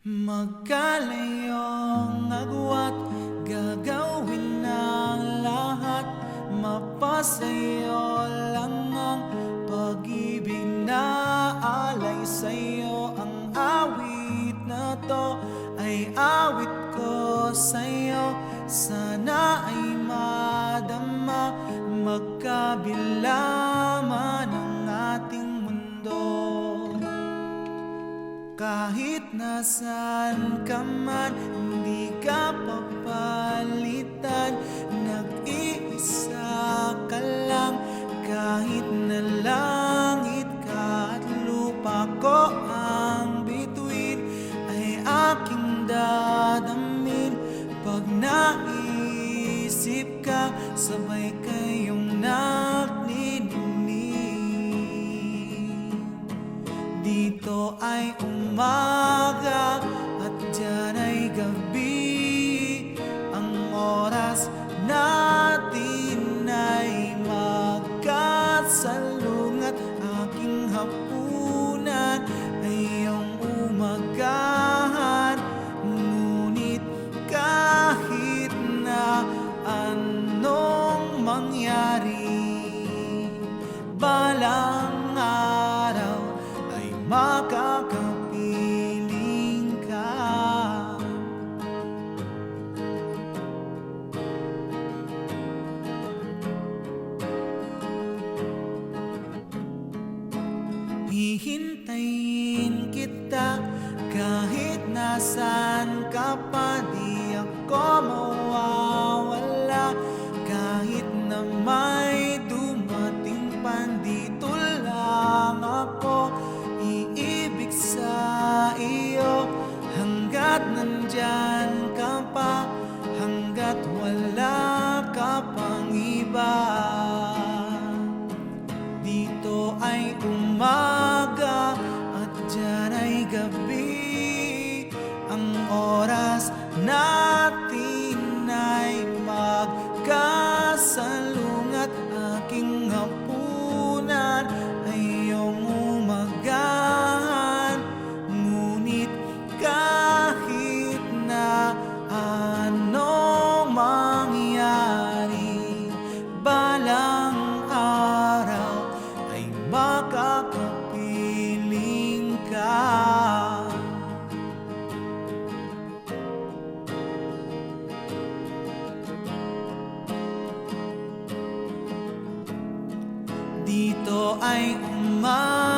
Magkalayong agwat, gagawin ng lahat. Mapasayo lang ang pag-ibig na alay sa'yo. Ang awit na to ay awit ko sa'yo. Sana ay madama magkabila man ang ating mundo. Kahit nasaan ka man, hindi ka papalitan. Nag-iisa ka lang, kahit na langit ka at lupa ko ang bituin, ay aking dadamin. Pag naisip ka, sabay kayong naglilinig. Dito ay umaga at dyan ay gabi. Ang oras natin ay magkasalungat. Aking hapunan ay iyong umagahan. Ngunit kahit na anong mangyari, balang araw ay makakapiling ka. Hihintayin kita kahit nasaan ka pa. Di ako mawawala kahit na may dumating pa. Dito lang ako iibig sa iyo hanggat nandyan ka pa, hanggat wala ka pang iba. Dito ay umaga at dyan ay gabi. Ang oras natin ay magkasalungat. Aking hapunan ay iyong umagahan. Ngunit kahit na anong mangyari, balang araw ay makakapiling ka. Dito ay umaga